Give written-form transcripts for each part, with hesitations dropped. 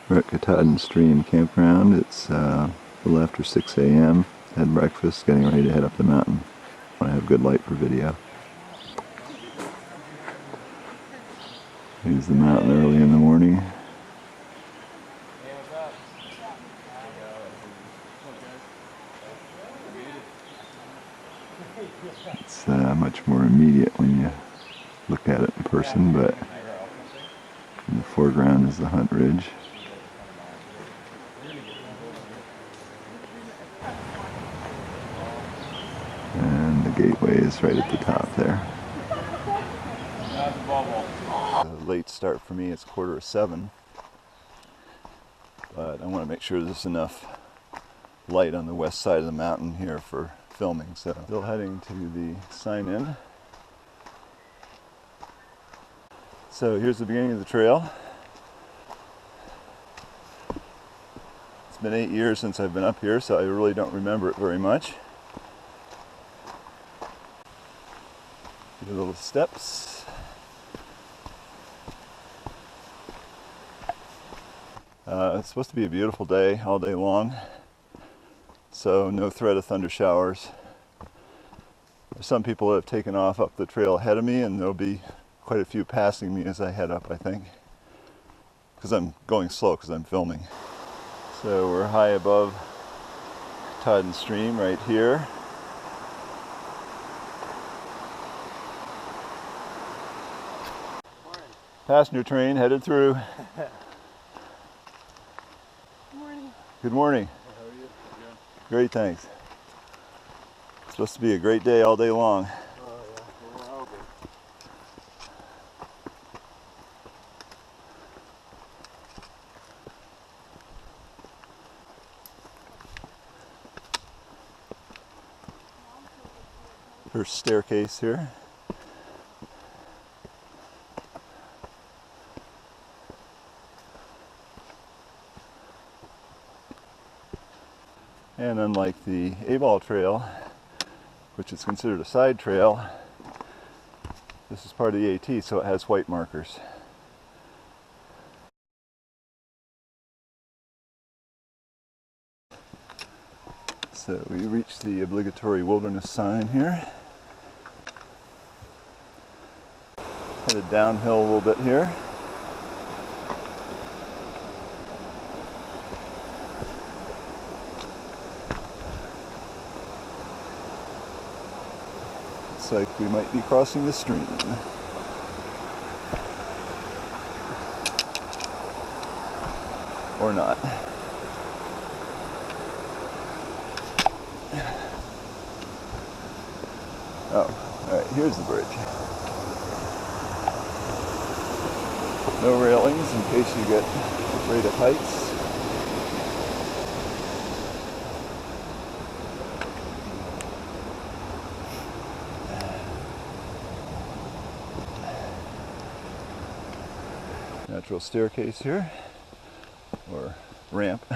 We're at Katahdin Stream Campground. It's a little after 6 a.m. Had breakfast, getting ready to head up the mountain. Want to have good light for video. Here's the mountain early in the morning. It's much more immediate when you look at it in person, but in the foreground is the Hunt Ridge. And the gateway is right at the top there. A late start for me, it's 6:45, but I want to make sure there's enough light on the west side of the mountain here for filming, so still heading to the sign-in. So here's the beginning of the trail. It's been 8 years since I've been up here, so I really don't remember it very much. Little steps. It's supposed to be a beautiful day all day long, so no threat of thunder showers. There's some people that have taken off up the trail ahead of me, and there'll be quite a few passing me as I head up, I think, because I'm going slow because I'm filming. So we're high above Katahdin Stream right here. Passenger train headed through. Good morning. Good morning. Hey, how are you? Great, thanks. It's supposed to be a great day all day long. Oh yeah, we're hoping. First staircase here. And unlike the Abol trail, which is considered a side trail, this is part of the AT, so it has white markers. So we reached the obligatory wilderness sign here. Headed downhill a little bit here. Looks like we might be crossing the stream. Or not. Oh, alright, here's the bridge. No railings in case you get afraid of heights. Natural staircase here, or ramp. We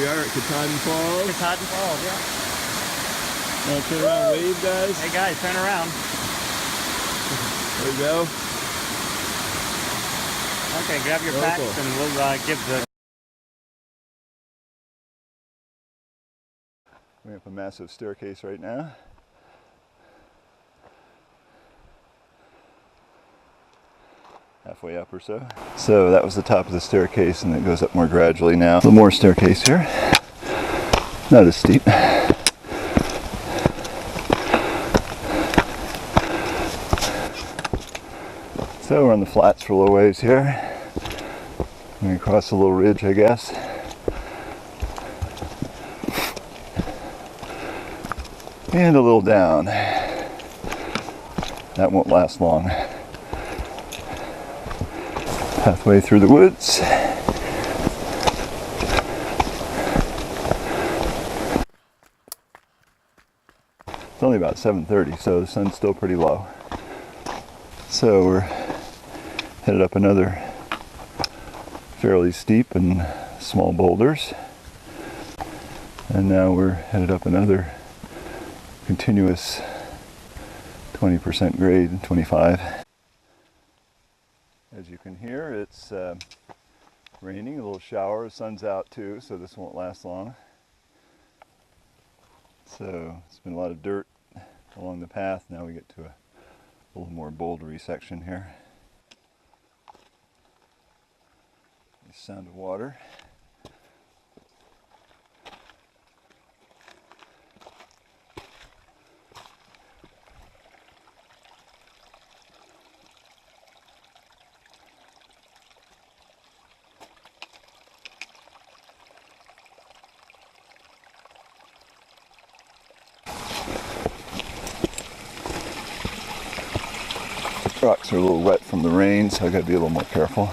are at Katahdin Falls. Katahdin Falls, yeah. Want to turn around and wave, guys? Hey guys, turn around. There we go. Okay, grab your packs and we'll give the... We have a massive staircase right now. Halfway up or so. So that was the top of the staircase, and it goes up more gradually now. A little more staircase here. Not as steep. So we're on the flats for a little ways here. We're going to cross a little ridge, I guess. And a little down. That won't last long. Pathway through the woods. It's only about 7:30, so the sun's still pretty low. So we're headed up another fairly steep and small boulders. And now we're headed up another continuous 20% grade, 25. As you can hear, it's raining, a little shower. The sun's out too, so this won't last long. So it's been a lot of dirt along the path. Now we get to a little more bouldery section here. The sound of water. Rocks are a little wet from the rain, so I gotta be a little more careful.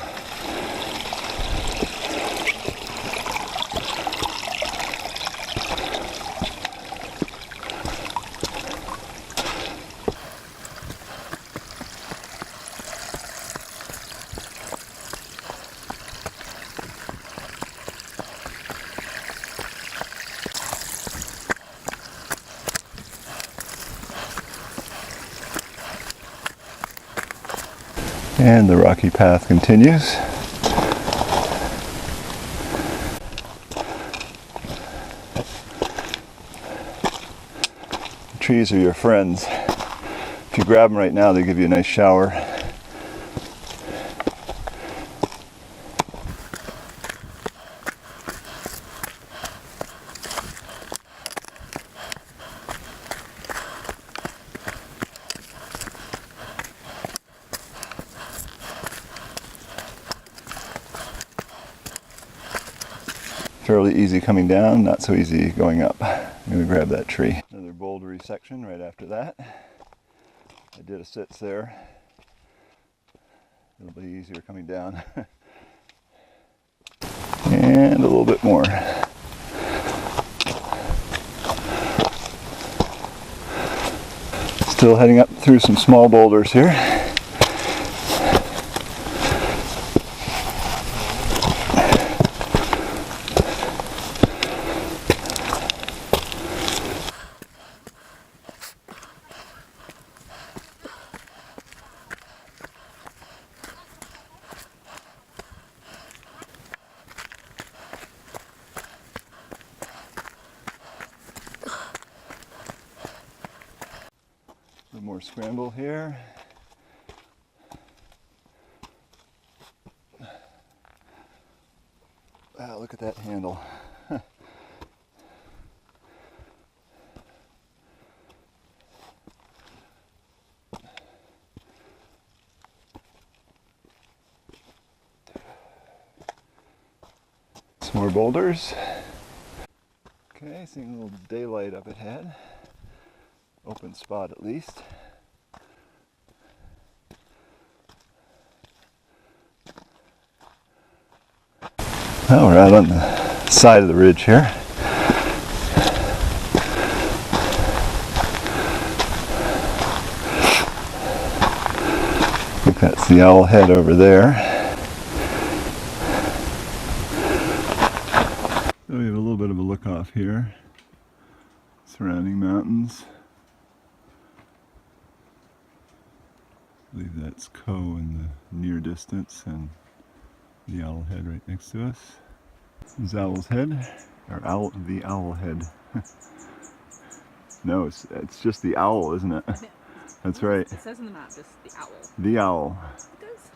And the rocky path continues. The trees are your friends. If you grab them right now, they give you a nice shower. Fairly easy coming down, not so easy going up. I'm going to grab that tree. Another bouldery section right after that. I did a sits there. It'll be easier coming down. And a little bit more. Still heading up through some small boulders here. A little more scramble here. Wow, look at that handle. Some more boulders. Okay, seeing a little daylight up ahead. Open spot at least. Well, we're out on the side of the ridge here. I think that's the owl head over there. So we have a little bit of a look off here. Surrounding mountains. I believe that's Co in the near distance and the owl head right next to us. This is Owl's head, or the owl head. No, it's just the owl, isn't it? That's right. It says on the map just the owl. The owl. It does.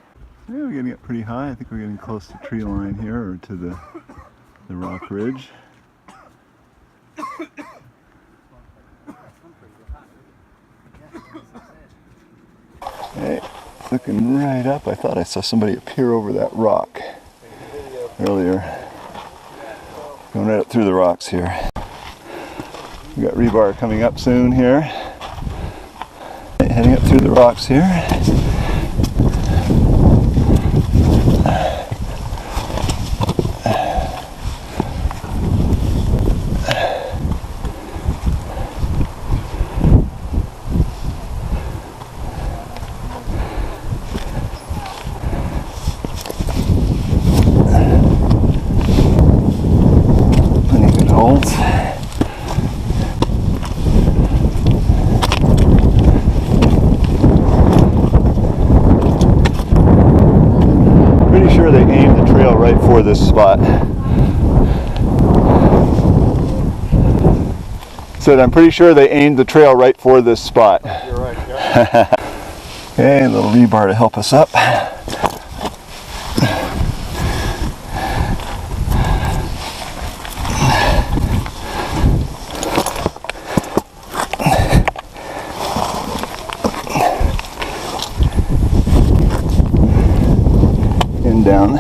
Yeah, we're getting up pretty high. I think we're getting close to tree line here, or to the rock ridge. Hey, looking right up, I thought I saw somebody appear over that rock earlier. Going right up through the rocks here. We got rebar coming up soon here. Heading up through the rocks here. holds. Pretty sure they aimed the trail right for this spot. Said I'm pretty sure they aimed the trail right for this spot. You're right. Yeah. Okay, a little rebar to help us up. And down.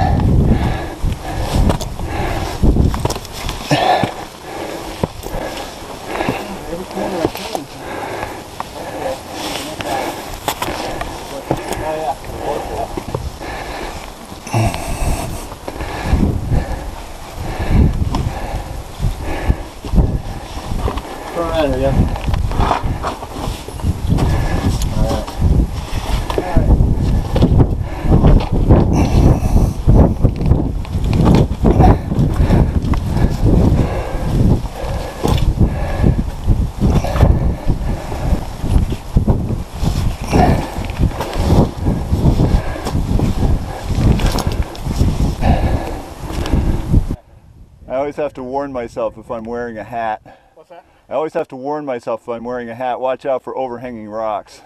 I always have to warn myself if I'm wearing a hat. What's that? I always have to warn myself if I'm wearing a hat. Watch out for overhanging rocks.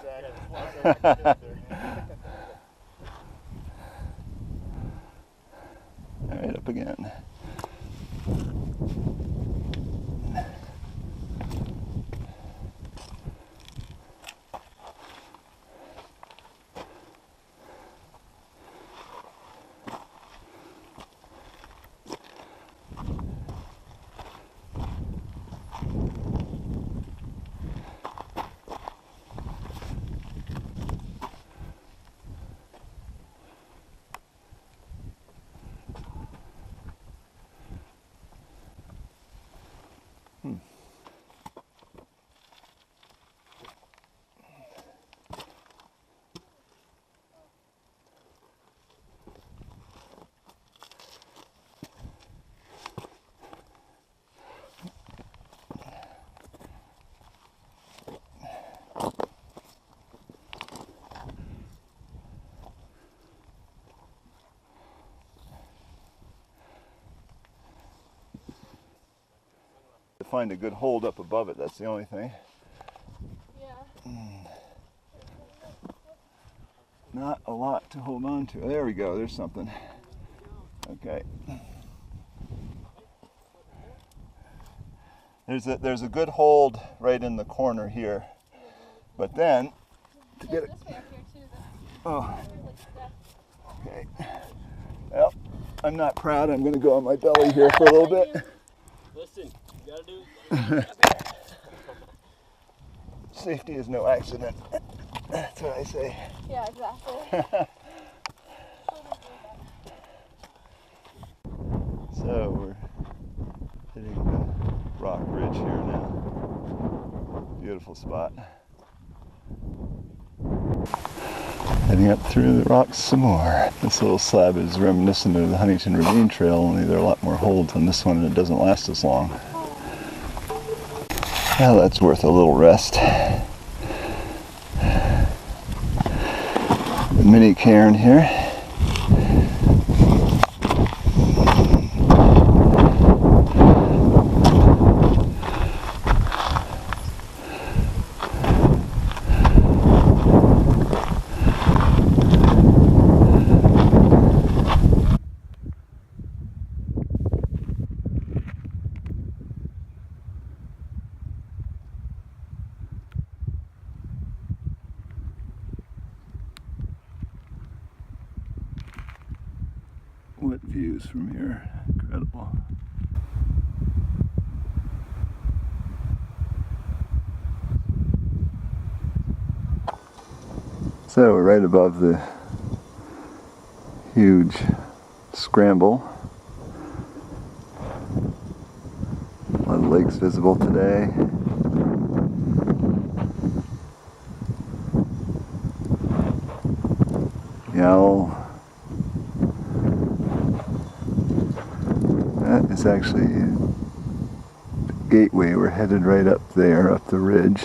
All right, up again. To find a good hold up above it, that's the only thing. Yeah. Not a lot to hold on to. There we go, there's something. Okay. There's a good hold right in the corner here. But then to get it. This way up here too, Oh. Okay. Well, I'm not proud. I'm gonna go on my belly here for a little bit. Listen, you gotta do. Safety is no accident. That's what I say. Yeah, exactly. So we're hitting the rock ridge here now. Beautiful spot. Heading up through the rocks some more. This little slab is reminiscent of the Huntington Ravine Trail, only there are a lot more holds on this one and it doesn't last as long. Well, that's worth a little rest. The mini cairn here. What views from here, incredible. So we're right above the huge scramble. A lot of lakes visible today. Yowl. That is actually gateway. We're headed right up there, up the ridge.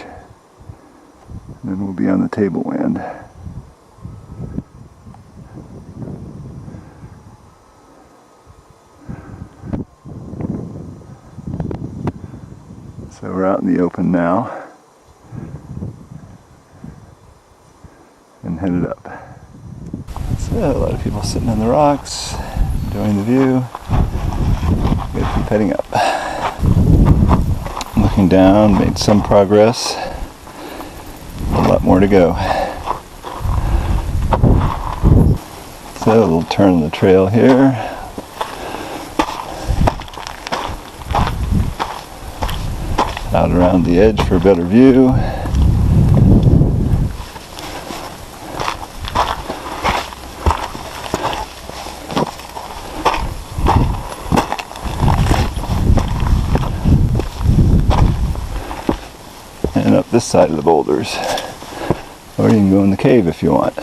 And then we'll be on the tableland. So we're out in the open now. And headed up. So a lot of people sitting on the rocks, enjoying the view. Good, keep heading up. Looking down, made some progress. A lot more to go. So a little turn on the trail here. Out around the edge for a better view. And up this side of the boulders. Or you can go in the cave if you want.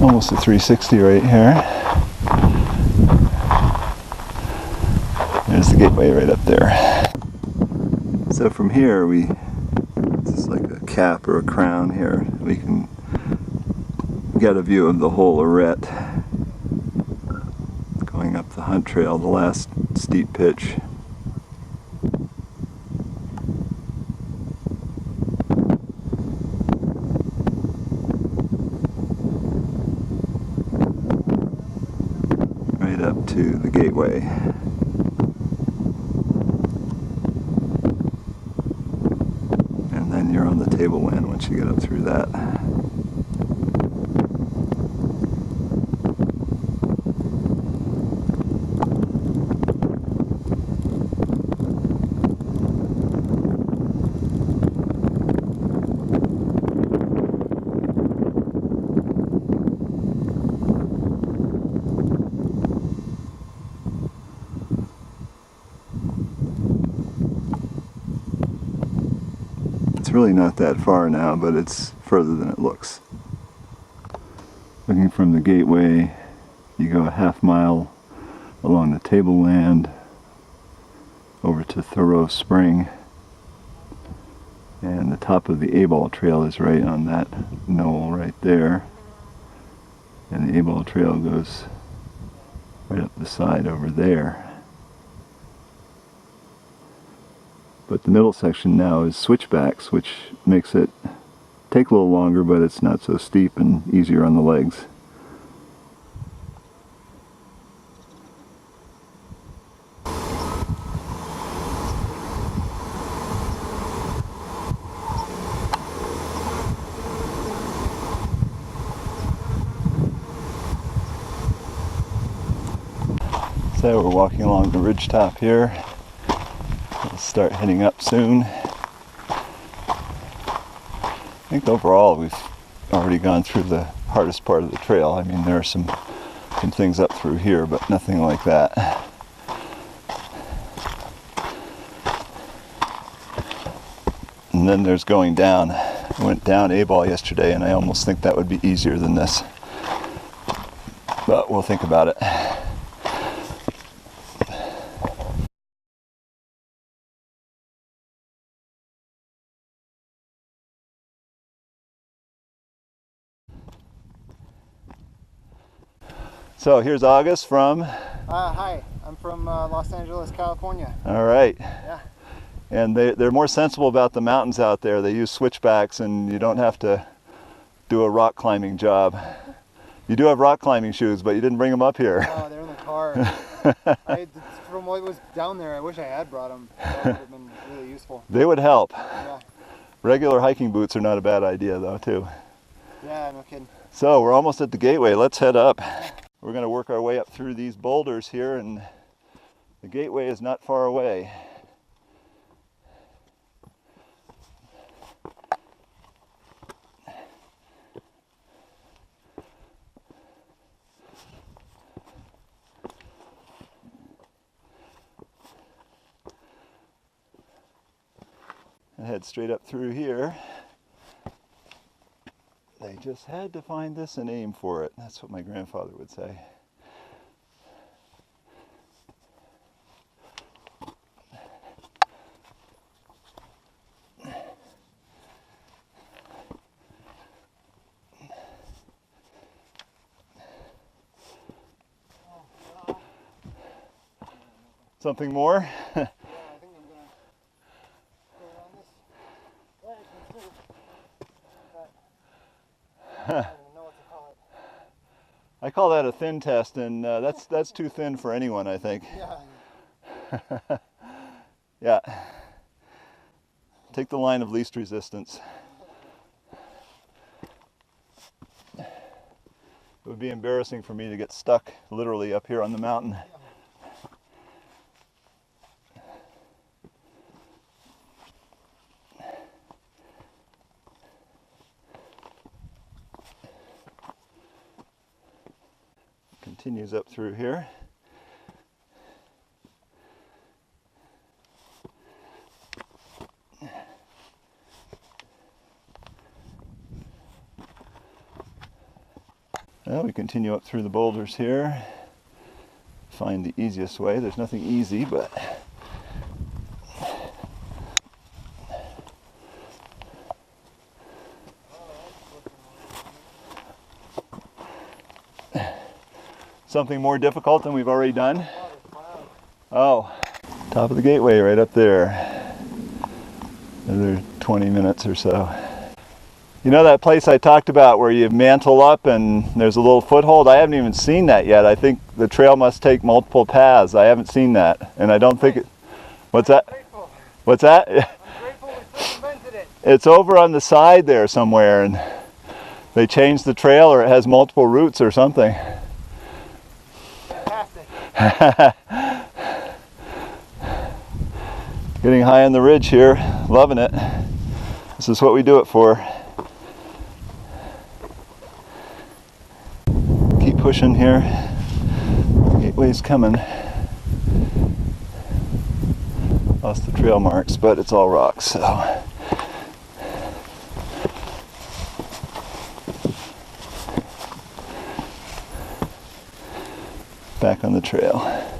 Almost a 360 right here. There's the gateway right up there. So from here we, this is like a cap or a crown here. We can get a view of the whole arête going up the hunt trail, the last steep pitch. Right up to the gateway. And then you're on the tableland once you get up through that. It's really not that far now, but it's further than it looks. Looking from the gateway, you go a half mile along the tableland over to Thoreau Spring, and the top of the Abol trail is right on that knoll right there, and the Abol trail goes right up the side over there. But the middle section now is switchbacks, which makes it take a little longer, but it's not so steep and easier on the legs. So we're walking along the ridge top here. We'll start heading up soon. I think overall we've already gone through the hardest part of the trail. I mean, there are some things up through here, but nothing like that. And then there's going down. I went down Abol yesterday, and I almost think that would be easier than this. But we'll think about it. So here's August from? Hi, I'm from Los Angeles, California. All right. Yeah. And they're more sensible about the mountains out there. They use switchbacks and you don't have to do a rock climbing job. You do have rock climbing shoes, but you didn't bring them up here. Oh, they're in the car. From what was down there, I wish I had brought them. That would have been really useful. They would help. Yeah. Regular hiking boots are not a bad idea though, too. Yeah, no kidding. So we're almost at the gateway. Let's head up. We're going to work our way up through these boulders here, and the gateway is not far away. And head straight up through here. They just had to find this and aim for it. That's what my grandfather would say. Something more? Yeah, I think I'm gonna go around this ledge and see. I don't even know what to call it. I call that a thin test, and that's too thin for anyone, I think. Yeah. Yeah. Take the line of least resistance. It would be embarrassing for me to get stuck literally up here on the mountain. Continues up through here. Well, we continue up through the boulders here. Find the easiest way. There's nothing easy, but something more difficult than we've already done. Oh, top of the gateway right up there. Another 20 minutes or so. You know that place I talked about where you mantle up and there's a little foothold? I haven't even seen that yet. I think the trail must take multiple paths. I haven't seen that, and I don't think it... What's that? What's that? I'm grateful we circumvented it. It's over on the side there somewhere, and they changed the trail, or it has multiple routes or something. Fantastic. Getting high on the ridge here, loving it. This is what we do it for. Keep pushing here. Gateway's coming. Lost the trail marks, but it's all rocks, so. Back on the trail.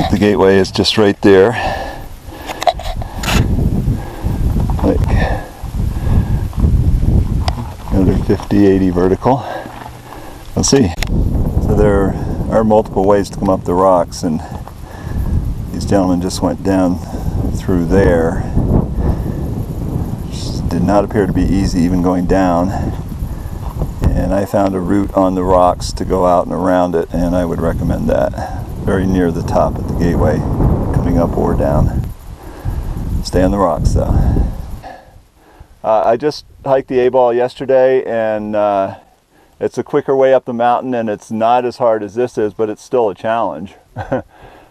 The gateway is just right there, like another 50-80 vertical. Let's see. So there are multiple ways to come up the rocks, and these gentlemen just went down through there. Just did not appear to be easy even going down, and I found a route on the rocks to go out and around it, and I would recommend that. Very near the top of the gateway, coming up or down. Stay on the rocks though. I just hiked the Abol yesterday, and it's a quicker way up the mountain, and it's not as hard as this is, but it's still a challenge.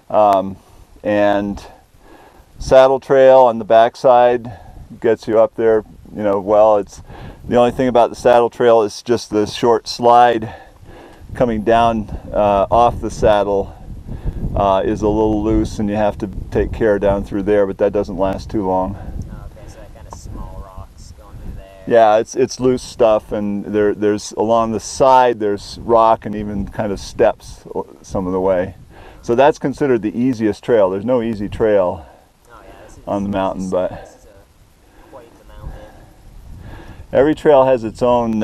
And saddle trail on the backside gets you up there, you know, well. It's the only thing about the saddle trail is just the short slide coming down off the saddle. Is a little loose, and you have to take care down through there, but that doesn't last too long. Okay, so that kind of small rocks going through there. Yeah, it's loose stuff, and there's along the side there's rock and even kind of steps some of the way. So that's considered the easiest trail. There's no easy trail on the mountain, but This is quite the mountain. every trail has its own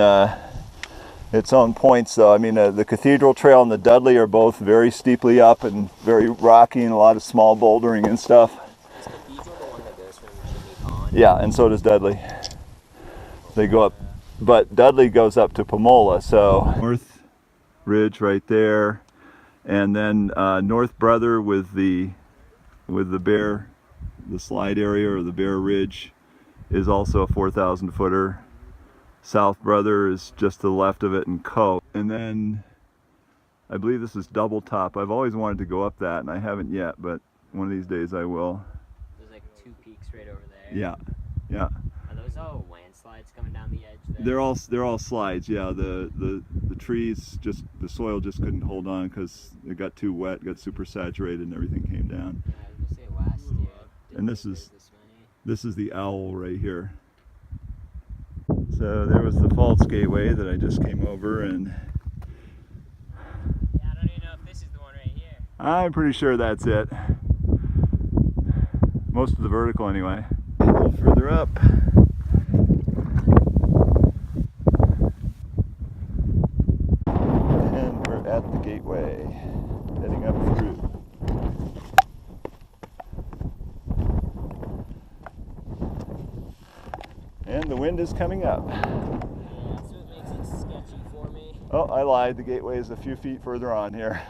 points, though. I mean, the Cathedral Trail and the Dudley are both very steeply up and very rocky, and a lot of small bouldering and stuff. Is Cathedral the one that goes from Chimney Pond? Yeah, and so does Dudley. They go up, but Dudley goes up to Pomola, so North Ridge right there, and then North Brother with the Bear, the slide area, or the Bear Ridge, is also a 4,000 footer. South Brother is just to the left of it in Cope. And then I believe this is Double Top. I've always wanted to go up that, and I haven't yet, but one of these days I will. There's like two peaks right over there. Yeah, yeah. Are those all landslide slides coming down the edge there. They're all slides. Yeah, the trees the soil just couldn't hold on because it got too wet, got super saturated, and everything came down. Yeah, I was gonna say last year. And this is the owl right here. So there was the false gateway that I just came over, and yeah, I don't even know if this is the one right here. I'm pretty sure that's it. Most of the vertical anyway. A little further up. And we're at the gateway, heading up through. And the wind is coming up. Yeah, so it makes it sketchy for me. Oh, I lied. The gateway is a few feet further on here.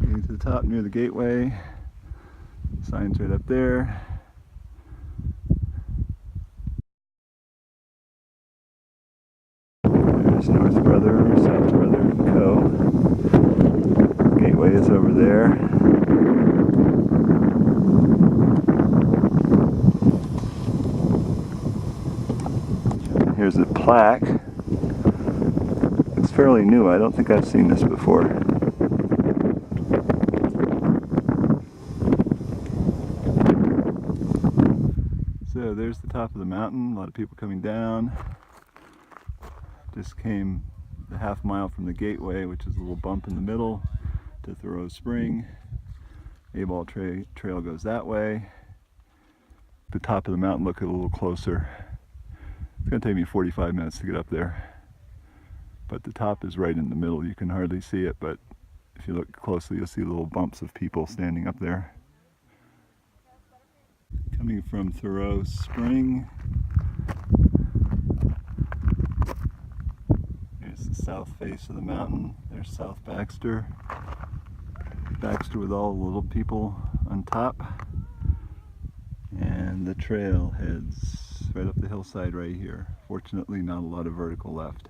Getting to the top near the gateway. Sign's right up there. There's North Brother, South Brother, and Co. Gateway is over there. Here's a plaque. It's fairly new. I don't think I've seen this before. So there's the top of the mountain. A lot of people coming down. Just came the half mile from the gateway, which is a little bump in the middle, to Thoreau Spring. Abol trail goes that way. The top of the mountain, look a little closer. It's going to take me 45 minutes to get up there, but the top is right in the middle. You can hardly see it, but if you look closely, you'll see little bumps of people standing up there. Coming from Thoreau Spring, here's the south face of the mountain. There's South Baxter. Baxter with all the little people on top. And the trail heads right up the hillside right here. Fortunately, not a lot of vertical left.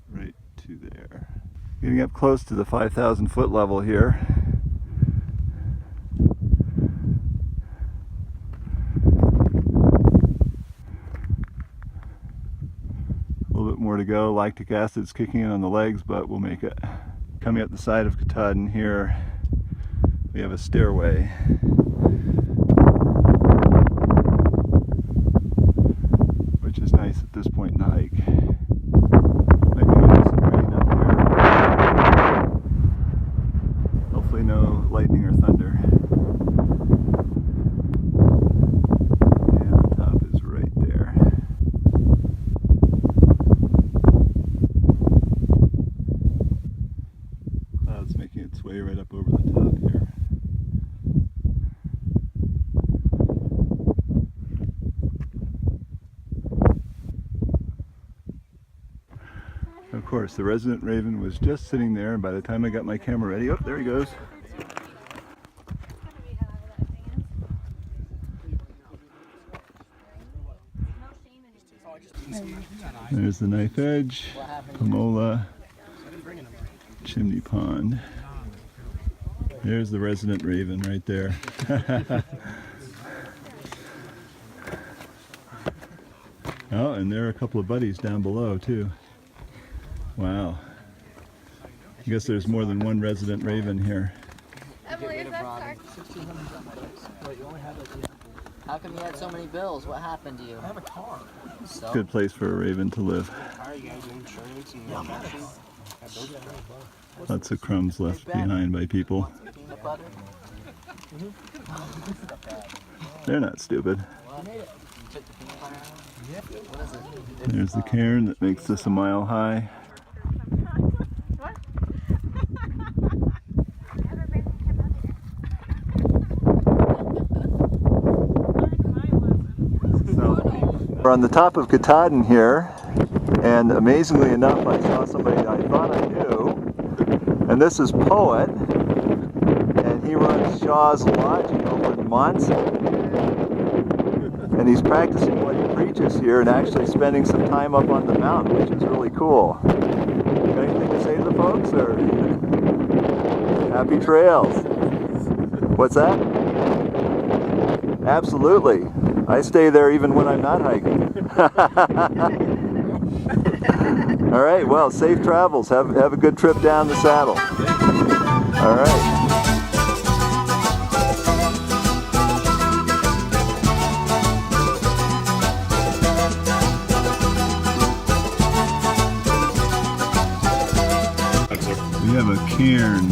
Right to there. Getting up close to the 5,000 foot level here. A little bit more to go. Lactic acid's kicking in on the legs, but we'll make it. Coming up the side of Katahdin here, we have a stairway. Which is nice at this point in the hike. Might be getting some rain up here. Hopefully no lightning or thunder. And the top is right there. Cloud's making its way right up over the top here. Of course, the resident raven was just sitting there, and by the time I got my camera ready, oh, there he goes. There's the knife edge, Pomola, chimney pond. There's the resident raven right there. Oh, and there are a couple of buddies down below too. Wow. I guess there's more than one resident raven here. Emily, is that dark? How come you had so many bills? What happened to you? I have a car. So? Good place for a raven to live. Are you guys insurance and nutrition? Lots of crumbs left behind by people. Peanut butter? They're not stupid. What? You took the peanut butter out? What is it? There's the cairn that makes this a mile high. We're on the top of Katahdin here, and amazingly enough, I saw somebody I thought I knew, and this is Poet, and he runs Shaw's Lodging over in Monson, and he's practicing what he preaches here and actually spending some time up on the mountain, which is really cool. Got anything to say to the folks, or happy trails? What's that? Absolutely. I stay there even when I'm not hiking. All right, well, safe travels. Have a good trip down the saddle. All right. We have a cairn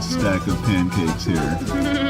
stack of pancakes here.